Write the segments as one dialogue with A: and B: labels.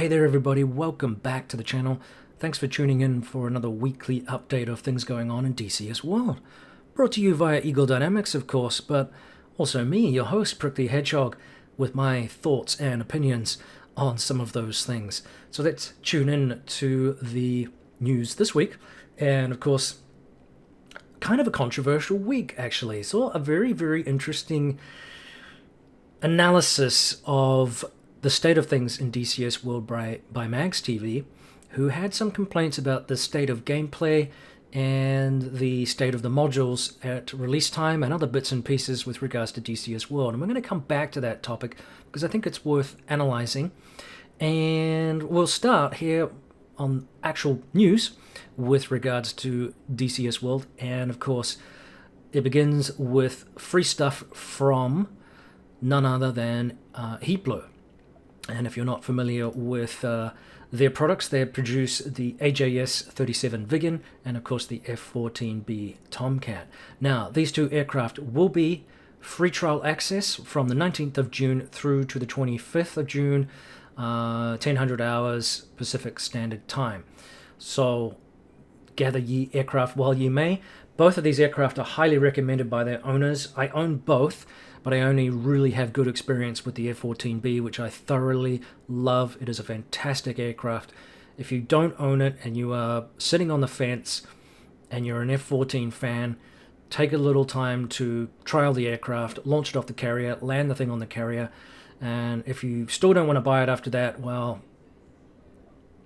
A: Hey there everybody, welcome back to the channel. Thanks for tuning in for another weekly update of things going on in DCS world. Brought to you via Eagle Dynamics of course, but also me, your host Prickly Hedgehog, with my thoughts and opinions on some of those things. So let's tune in to the news this week, and of course, kind of a controversial week actually. Saw a very interesting analysis of the state of things in DCS World by Mags TV, who had some complaints about the state of gameplay and the state of the modules at release time and other bits and pieces with regards to DCS World. And we're going to come back to that topic because I think it's worth analyzing. And we'll start here on actual news with regards to DCS World. And of course, it begins with free stuff from none other than Heatblur. And if you're not familiar with their products, they produce the AJS-37 Viggen and of course the F-14B Tomcat. Now, these two aircraft will be free trial access from the 19th of June through to the 25th of June, 1000 hours Pacific Standard Time. So gather ye aircraft while ye may. Both of these aircraft are highly recommended by their owners. I own both, but I only really have good experience with the F-14B, which I thoroughly love. It is a fantastic aircraft. If you don't own it and you are sitting on the fence and you're an F-14 fan, take a little time to trial the aircraft, launch it off the carrier, land the thing on the carrier, and if you still don't want to buy it after that, well,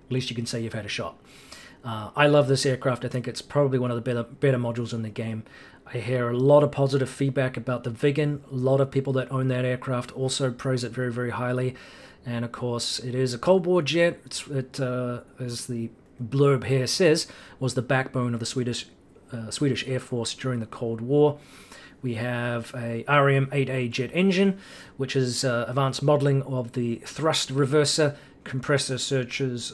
A: at least you can say you've had a shot. I love this aircraft. I think it's probably one of the better modules in the game. I hear a lot of positive feedback about the Viggen. A lot of people that own that aircraft also praise it very highly. And of course, it is a Cold War jet. It as the blurb here says, was the backbone of the Swedish Air Force during the Cold War. We have a RM-8A jet engine, which is advanced modeling of the thrust reverser, compressor surges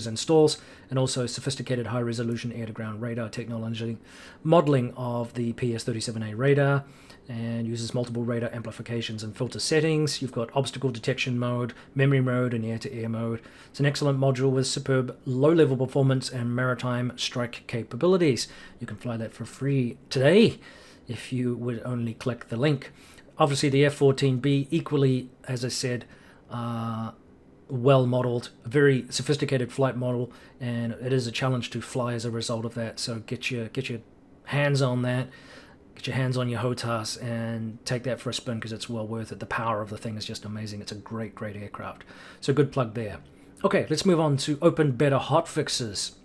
A: and stalls, and also sophisticated high-resolution air-to-ground radar technology, modeling of the PS-37A radar, and uses multiple radar amplifications and filter settings. You've got obstacle detection mode, memory mode, and air-to-air mode. It's an excellent module with superb low-level performance and maritime strike capabilities. You can fly that for free today if you would only click the link. Obviously, the F-14B, equally, as I said, well modeled, a very sophisticated flight model, and it is a challenge to fly as a result of that. So get your hands on that, get your hands on your HOTAS and take that for a spin because it's well worth it. The power of the thing is just amazing. It's a great aircraft. So good plug there. Okay, let's move on to open beta hotfixes,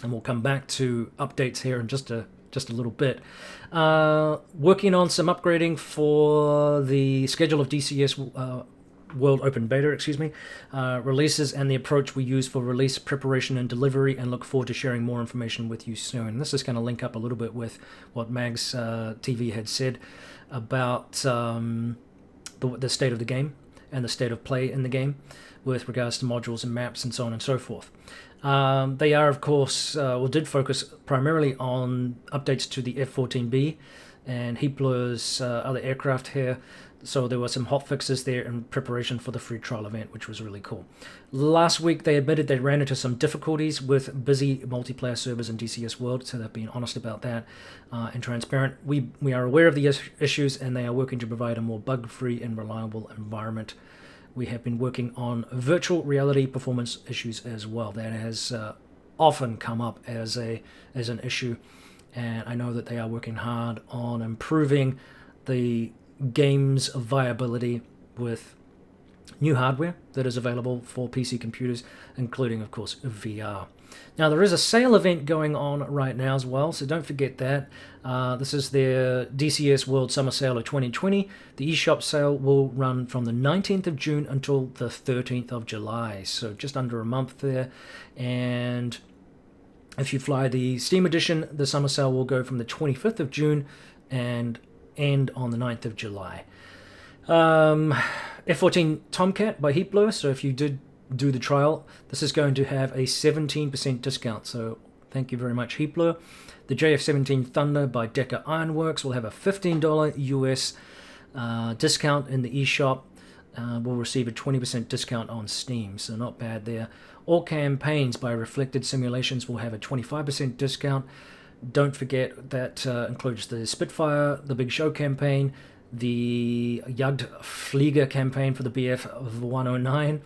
A: and we'll come back to updates here in just a little bit. Working on some upgrading for the schedule of DCS World Open Beta, releases and the approach we use for release preparation and delivery, and look forward to sharing more information with you soon. This is going to link up a little bit with what Mags TV had said about the state of the game and the state of play in the game with regards to modules and maps and so on and so forth. They are, of course, did focus primarily on updates to the F-14B and Heatblur's other aircraft here. So there were some hotfixes there in preparation for the free trial event, which was really cool. Last week, they admitted they ran into some difficulties with busy multiplayer servers in DCS World, so they've been honest about that and transparent. We are aware of the issues, and they are working to provide a more bug-free and reliable environment. We have been working on virtual reality performance issues as well. That has often come up as an issue, and I know that they are working hard on improving the game's viability with new hardware that is available for PC computers, including, of course, VR. Now, there is a sale event going on right now as well, so don't forget that. This is their DCS World Summer Sale of 2020. The eShop sale will run from the 19th of June until the 13th of July, so just under a month there. And if you fly the Steam Edition, the summer sale will go from the 25th of June and end on the 9th of July. F-14 Tomcat by Heatblur, so if you did do the trial, this is going to have a 17% discount, so thank you very much, Heatblur. The JF-17 Thunder by Decker Ironworks will have a $15 US discount in the eShop, will receive a 20% discount on Steam, so not bad there. All campaigns by Reflected Simulations will have a 25% discount. Don't forget that includes the Spitfire, the Big Show campaign, the Jagdflieger campaign for the BF-109,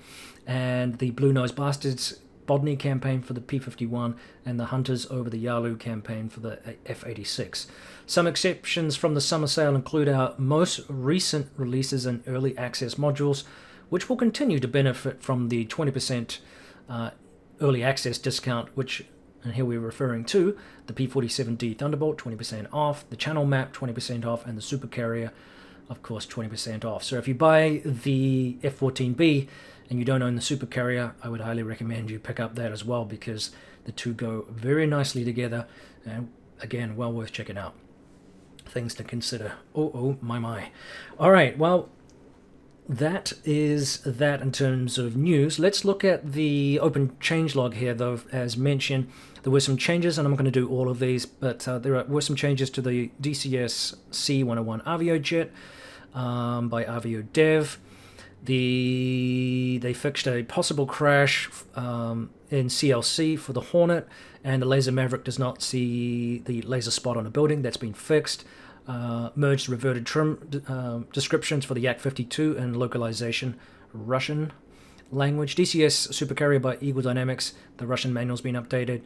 A: and the Blue Nose Bastards Bodny campaign for the P-51, and the Hunters over the Yalu campaign for the F-86. Some exceptions from the summer sale include our most recent releases and early access modules, which will continue to benefit from the 20% early access discount, which, and here we're referring to the P-47D Thunderbolt, 20% off, the Channel Map, 20% off, and the Super Carrier, of course, 20% off. So if you buy the F-14B and you don't own the Super Carrier, I would highly recommend you pick up that as well, because the two go very nicely together, and again, well worth checking out. Things to consider. Oh my. All right, well, that is that in terms of news. Let's look at the open changelog here, though. As mentioned, there were some changes, and I'm going to do all of these, but there were some changes to the DCS C-101 Avio jet by Avio Dev. They fixed a possible crash in CLC for the Hornet, and the Laser Maverick does not see the laser spot on a building. That's been fixed. Merged reverted trim descriptions for the Yak-52 and localization Russian language. DCS Supercarrier by Eagle Dynamics, the Russian manual's been updated.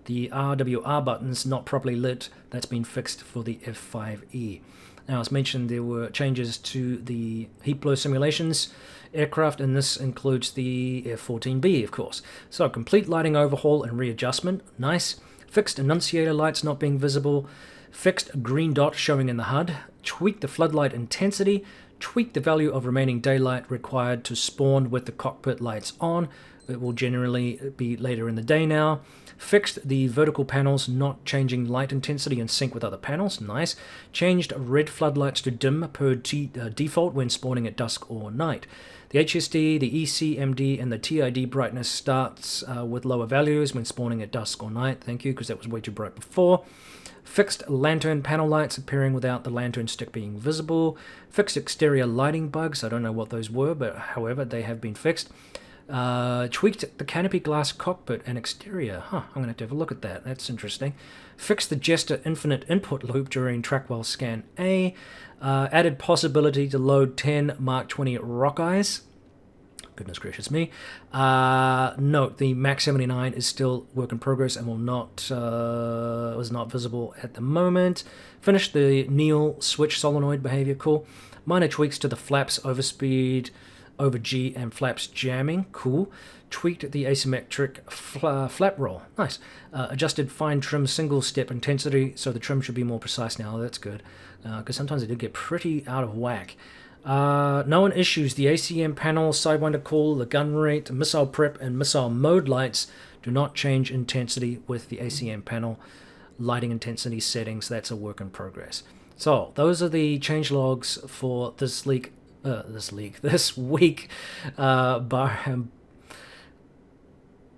A: The RWR buttons not properly lit, that's been fixed for the F5E. Now, as mentioned, there were changes to the Heatblur simulations aircraft, and this includes the F-14B, of course. So, complete lighting overhaul and readjustment, nice. Fixed annunciator lights not being visible. Fixed green dot showing in the HUD. Tweak the floodlight intensity. Tweak the value of remaining daylight required to spawn with the cockpit lights on. It will generally be later in the day now. Fixed the vertical panels, not changing light intensity in sync with other panels. Nice. Changed red floodlights to dim per default when spawning at dusk or night. The HSD, the ECMD, and the TID brightness starts with lower values when spawning at dusk or night. Thank you, because that was way too bright before. Fixed lantern panel lights appearing without the lantern stick being visible. Fixed exterior lighting bugs. I don't know what those were, but however, they have been fixed. Tweaked the canopy glass cockpit and exterior. I'm going to have a look at that. That's interesting. Fixed the Jester infinite input loop during Trackwell Scan A. Added possibility to load 10 Mark 20 Rockeyes. Goodness gracious me. Note, the Max 79 is still work in progress and was not visible at the moment. Finished the Neil switch solenoid behavior, cool. Minor tweaks to the flaps overspeed, over G, and flaps jamming, cool. Tweaked the asymmetric flap roll, nice. Adjusted fine trim single step intensity, so the trim should be more precise now. That's good, because sometimes it did get pretty out of whack. No one issues. The ACM panel, Sidewinder call, the gun rate, missile prep, and missile mode lights do not change intensity with the ACM panel. Lighting intensity settings, that's a work in progress. So those are the change logs for this week,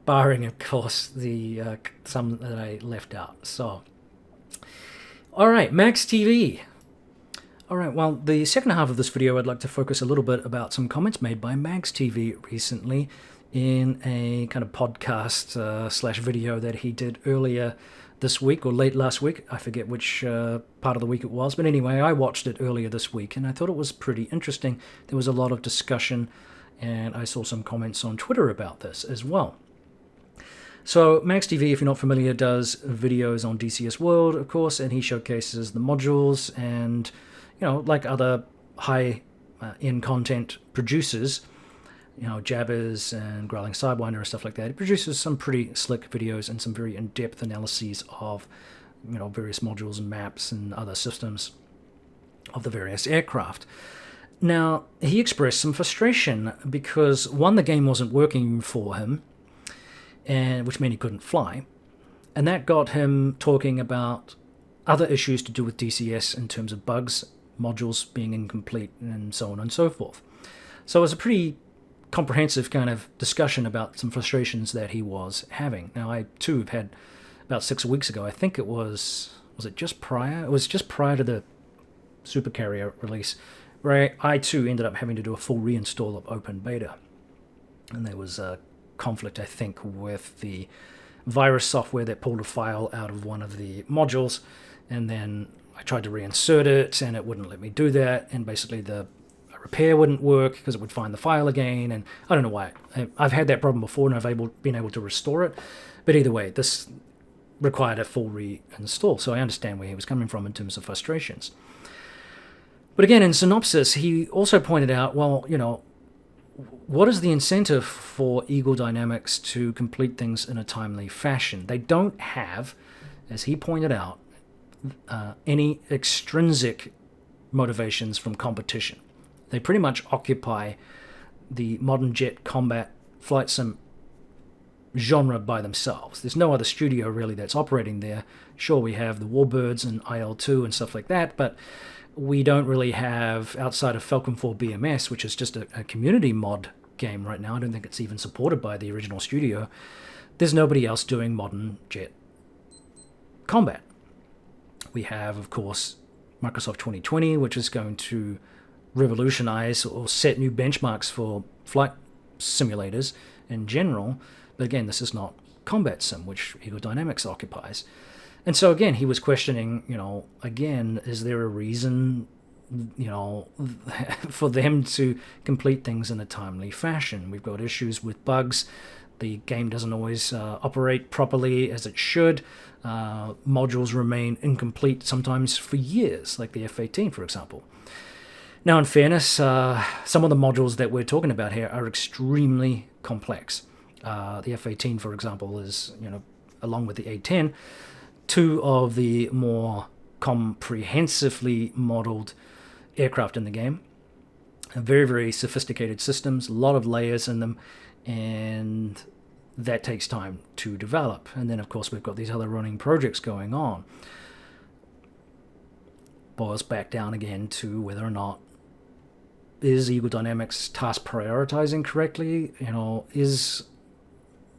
A: barring of course the some that I left out. So, all right, Max TV. All right, well, the second half of this video, I'd like to focus a little bit about some comments made by Max TV recently in a kind of podcast slash video that he did earlier this week or late last week. I forget which part of the week it was, but anyway, I watched it earlier this week and I thought it was pretty interesting. There was a lot of discussion and I saw some comments on Twitter about this as well. So Max TV, if you're not familiar, does videos on DCS World, of course, and he showcases the modules and, you know, like other high-end content producers, you know, Jabbers and Growling Sidewinder and stuff like that. He produces some pretty slick videos and some very in-depth analyses of, you know, various modules and maps and other systems of the various aircraft. Now, he expressed some frustration because, one, the game wasn't working for him, and which meant he couldn't fly, and that got him talking about other issues to do with DCS in terms of bugs, modules being incomplete, and so on and so forth. So it was a pretty comprehensive kind of discussion about some frustrations that he was having. Now, I too have had, about 6 weeks ago, I think it was it just prior? It was just prior to the Supercarrier release, where I too ended up having to do a full reinstall of Open Beta. And there was a conflict, I think, with the virus software that pulled a file out of one of the modules, and then I tried to reinsert it and it wouldn't let me do that, and basically the repair wouldn't work because it would find the file again, and I don't know why. I've had that problem before and I've been able to restore it, but either way, this required a full reinstall, so I understand where he was coming from in terms of frustrations. But again, in synopsis, he also pointed out, well, what is the incentive for Eagle Dynamics to complete things in a timely fashion? They don't have, as he pointed out, any extrinsic motivations from competition. They pretty much occupy the modern jet combat flight sim genre by themselves. There's no other studio really that's operating there. Sure, we have the Warbirds and IL-2 and stuff like that, but we don't really have, outside of Falcon 4 BMS, which is just a community mod game right now. I don't think it's even supported by the original studio. There's nobody else doing modern jet combat. We have, of course, Microsoft 2020, which is going to revolutionize or set new benchmarks for flight simulators in general. But again, this is not combat sim, which Eagle Dynamics occupies. And so again, he was questioning, again, is there a reason, for them to complete things in a timely fashion? We've got issues with bugs. The game doesn't always operate properly as it should. Modules remain incomplete sometimes for years, like the F-18, for example. Now, in fairness, some of the modules that we're talking about here are extremely complex. The F-18, for example, is, along with the A-10, two of the more comprehensively modeled aircraft in the game. Very, very sophisticated systems, a lot of layers in them, and that takes time to develop. And then, of course, we've got these other running projects going on. Boils back down again to whether or not is Eagle Dynamics task prioritizing correctly? Is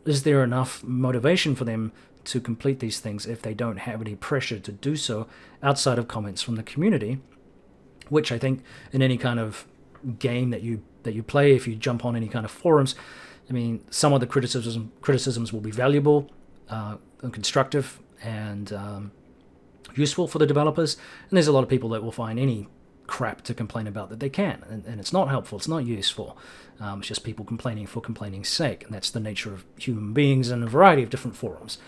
A: there enough motivation for them to complete these things if they don't have any pressure to do so outside of comments from the community, which I think in any kind of game that you play, if you jump on any kind of forums, I mean, some of the criticisms will be valuable and constructive and useful for the developers, and there's a lot of people that will find any crap to complain about that they can, and it's not helpful, it's not useful. It's just people complaining for complaining's sake, and that's the nature of human beings in a variety of different forums.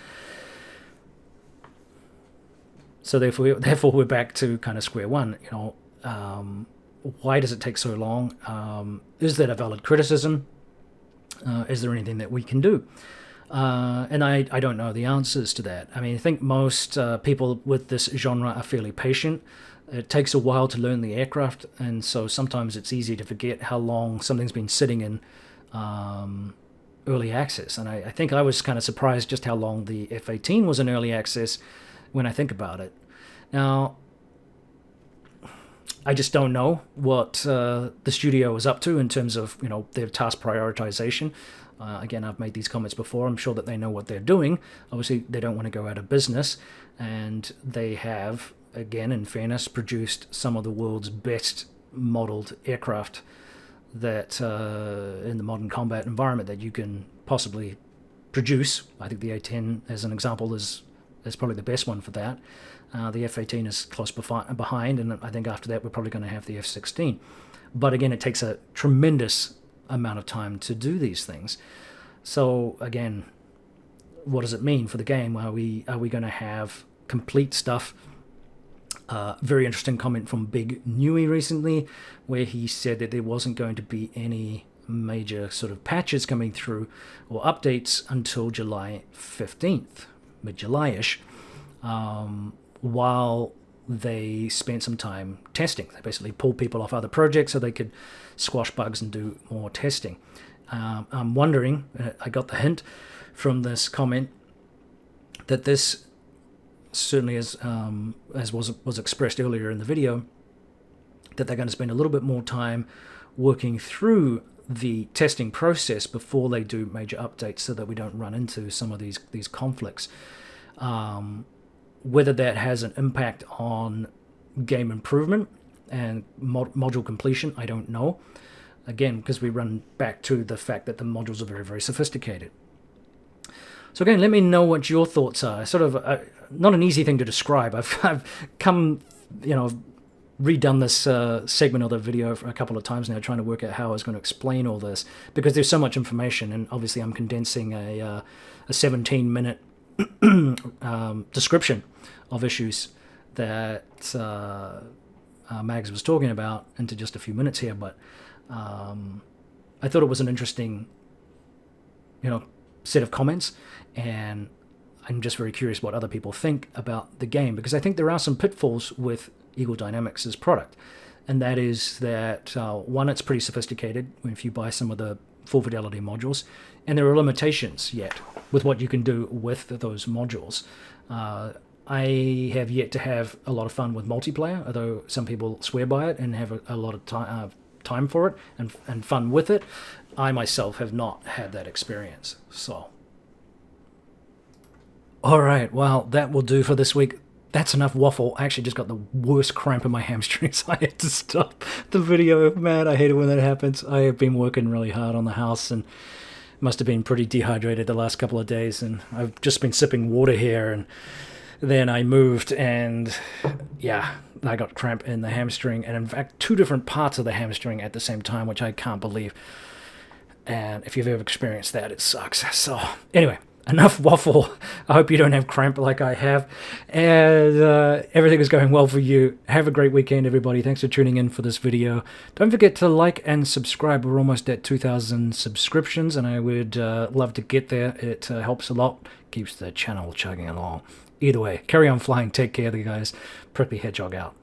A: So therefore we're back to kind of square one. Why does it take so long? Is that a valid criticism? Is there anything that we can do? And I don't know the answers to that. I mean, I think most people with this genre are fairly patient. It takes a while to learn the aircraft, and so sometimes it's easy to forget how long something's been sitting in early access. And I think I was kind of surprised just how long the F-18 was in early access when I think about it. Now, I just don't know what the studio is up to in terms of their task prioritization. Again, I've made these comments before. I'm sure that they know what they're doing. Obviously, they don't want to go out of business, and they have, again, in fairness, produced some of the world's best modeled aircraft that in the modern combat environment that you can possibly produce. I think the A-10, as an example, is probably the best one for that. The F-18 is close behind, and I think after that we're probably going to have the F-16. But again, it takes a tremendous amount of time to do these things. So again, what does it mean for the game? Are we going to have complete stuff? Very interesting comment from Big Nui recently, where he said that there wasn't going to be any major sort of patches coming through or updates until July 15th, mid-July-ish, while they spent some time testing. They basically pulled people off other projects so they could squash bugs and do more testing. I'm wondering, I got the hint from this comment, that this certainly is, as was expressed earlier in the video, that they're going to spend a little bit more time working through the testing process before they do major updates so that we don't run into some of these conflicts. Whether that has an impact on game improvement, And module completion, I don't know. Again, because we run back to the fact that the modules are very, very sophisticated. So again, let me know what your thoughts are. Sort of not an easy thing to describe. I've come, redone this segment of the video a couple of times now, trying to work out how I was going to explain all this, because there's so much information, and obviously I'm condensing a 17-minute description of issues that Mags was talking about into just a few minutes here. But I thought it was an interesting, set of comments, and I'm just very curious what other people think about the game, because I think there are some pitfalls with Eagle Dynamics' product, and that is that one, it's pretty sophisticated if you buy some of the full fidelity modules, and there are limitations yet with what you can do with those modules. I have yet to have a lot of fun with multiplayer, although some people swear by it and have a lot of time for it and fun with it. I myself have not had that experience. So, all right, well, that will do for this week. That's enough waffle. I actually just got the worst cramp in my hamstrings. I had to stop the video. Man, I hate it when that happens. I have been working really hard on the house and must have been pretty dehydrated the last couple of days, and I've just been sipping water here, and then I moved, and yeah, I got cramp in the hamstring, and in fact 2 different parts of the hamstring at the same time, which I can't believe. And if you've ever experienced that, it sucks. So anyway, enough waffle. I hope you don't have cramp like I have, and everything is going well for you. Have a great weekend, everybody. Thanks for tuning in for this video. Don't forget to like and subscribe. We're almost at 2,000 subscriptions, and I would love to get there. It helps a lot, keeps the channel chugging along. Either way, carry on flying. Take care of you guys. Prickly Hedgehog out.